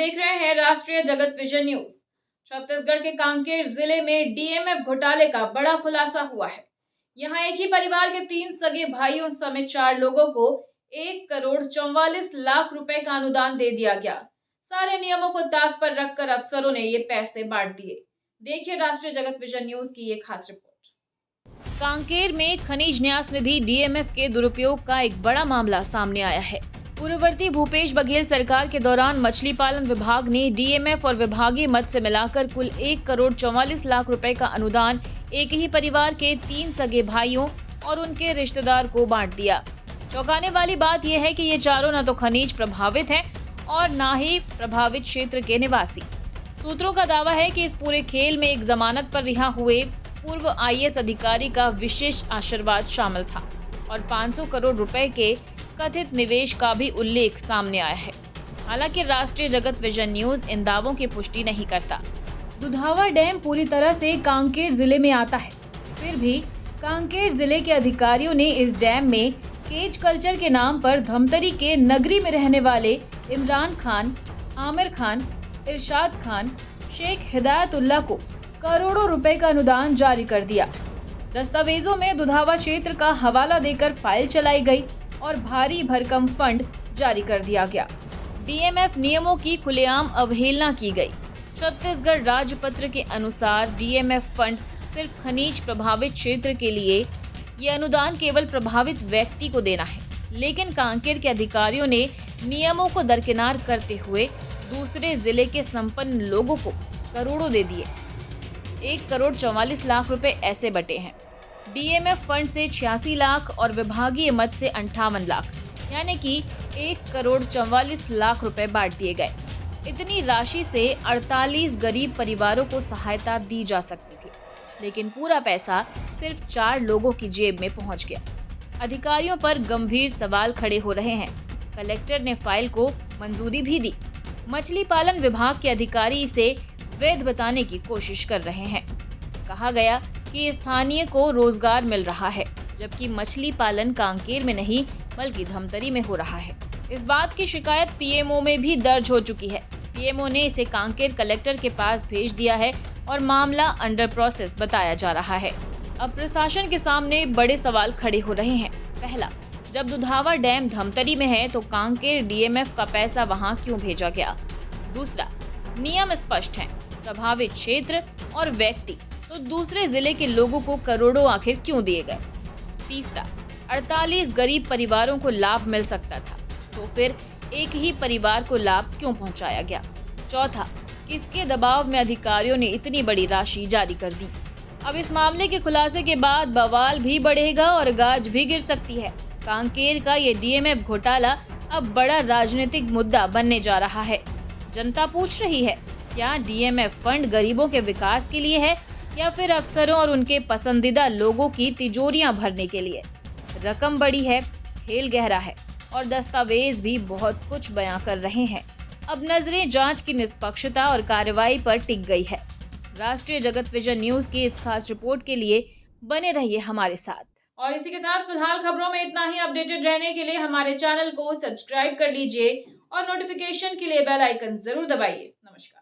देख रहे हैं राष्ट्रीय जगत विजन न्यूज। छत्तीसगढ़ के कांकेर जिले में डीएमएफ घोटाले का बड़ा खुलासा हुआ है। यहां एक ही परिवार के 3 सगे भाइयों समेत 4 लोगों को 1,44,00,000 रुपए का अनुदान दे दिया गया। सारे नियमों को ताक पर रखकर अफसरों ने ये पैसे बांट दिए। देखिए राष्ट्रीय जगत विजन न्यूज की ये खास रिपोर्ट। कांकेर में खनिज न्यास निधि डीएमएफ के दुरुपयोग का एक बड़ा मामला सामने आया है। पूर्ववर्ती भूपेश बघेल सरकार के दौरान मछली पालन विभाग ने डीएमएफ और विभागीय मद से मिलाकर कुल 1,44,00,000 रुपए का अनुदान एक ही परिवार के 3 सगे भाइयों और उनके रिश्तेदार को बांट दिया। चौंकाने वाली बात यह है कि ये चारों न तो खनिज प्रभावित हैं और न ही प्रभावित क्षेत्र के निवासी। सूत्रों का दावा है कि इस पूरे खेल में एक जमानत पर रिहा हुए पूर्व आईएएस अधिकारी का विशेष आशीर्वाद शामिल था और 500 करोड़ रुपए के कथित निवेश का भी उल्लेख सामने आया है। हालांकि राष्ट्रीय जगत विजन न्यूज इन दावों की पुष्टि नहीं करता। दुधावा डैम पूरी तरह से कांकेर जिले में आता है, फिर भी कांकेर जिले के अधिकारियों ने इस डैम में केज कल्चर के नाम पर धमतरी के नगरी में रहने वाले इमरान खान, आमिर खान, इरशाद खान, शेख हिदायतुल्लाह को करोड़ों रुपए का अनुदान जारी कर दिया। दस्तावेजों में दुधावा क्षेत्र का हवाला देकर फाइल चलाई गई और भारी भरकम फंड जारी कर दिया गया। डीएमएफ नियमों की खुलेआम अवहेलना की गई। छत्तीसगढ़ राजपत्र के अनुसार डीएमएफ फंड सिर्फ खनिज प्रभावित क्षेत्र के लिए ये अनुदान केवल प्रभावित व्यक्ति को देना है, लेकिन कांकेर के अधिकारियों ने नियमों को दरकिनार करते हुए दूसरे जिले के संपन्न लोगों को करोड़ों दे दिए। 1,44,00,000 रुपए ऐसे बटे हैं। डीएमएफ फंड से 86 लाख और विभागीय मद से 58 लाख, यानी कि 1,44,00,000 रुपए बांट दिए गए। इतनी राशि से 48 गरीब परिवारों को सहायता दी जा सकती थी, लेकिन पूरा पैसा सिर्फ 4 लोगों की जेब में पहुंच गया। अधिकारियों पर गंभीर सवाल खड़े हो रहे हैं। कलेक्टर ने फाइल को मंजूरी भी दी। मछली पालन विभाग के अधिकारी इसे वैध बताने की कोशिश कर रहे हैं। कहा गया कि स्थानीय को रोजगार मिल रहा है, जबकि मछली पालन कांकेर में नहीं बल्कि धमतरी में हो रहा है। इस बात की शिकायत पीएमओ में भी दर्ज हो चुकी है। पीएमओ ने इसे कांकेर कलेक्टर के पास भेज दिया है और मामला अंडर प्रोसेस बताया जा रहा है। अब प्रशासन के सामने बड़े सवाल खड़े हो रहे हैं। पहला, जब दुधावा डैम धमतरी में है तो कांकेर डीएमएफ का पैसा वहां क्यों भेजा गया? दूसरा, नियम स्पष्ट हैं, प्रभावित क्षेत्र और व्यक्ति, तो दूसरे जिले के लोगों को करोड़ों आखिर क्यों दिए गए? तीसरा, 48 गरीब परिवारों को लाभ मिल सकता था, तो फिर एक ही परिवार को लाभ क्यों पहुंचाया गया? चौथा, किसके दबाव में अधिकारियों ने इतनी बड़ी राशि जारी कर दी? अब इस मामले के खुलासे के बाद बवाल भी बढ़ेगा और गाज भी गिर सकती है। कांकेर का ये डीएमएफ घोटाला अब बड़ा राजनीतिक मुद्दा बनने जा रहा है। जनता पूछ रही है, क्या डीएमएफ फंड गरीबों के विकास के लिए है या फिर अफसरों और उनके पसंदीदा लोगों की तिजोरियां भरने के लिए? रकम बड़ी है, खेल गहरा है और दस्तावेज भी बहुत कुछ बयां कर रहे हैं। अब नजरें जांच की निष्पक्षता और कार्रवाई पर टिक गई है। राष्ट्रीय जगत विजन न्यूज की इस खास रिपोर्ट के लिए बने रहिए हमारे साथ। और इसी के साथ फिलहाल खबरों में इतना ही। अपडेटेड रहने के लिए हमारे चैनल को सब्सक्राइब कर लीजिए और नोटिफिकेशन के लिए बेल आइकन जरूर दबाइए। नमस्कार।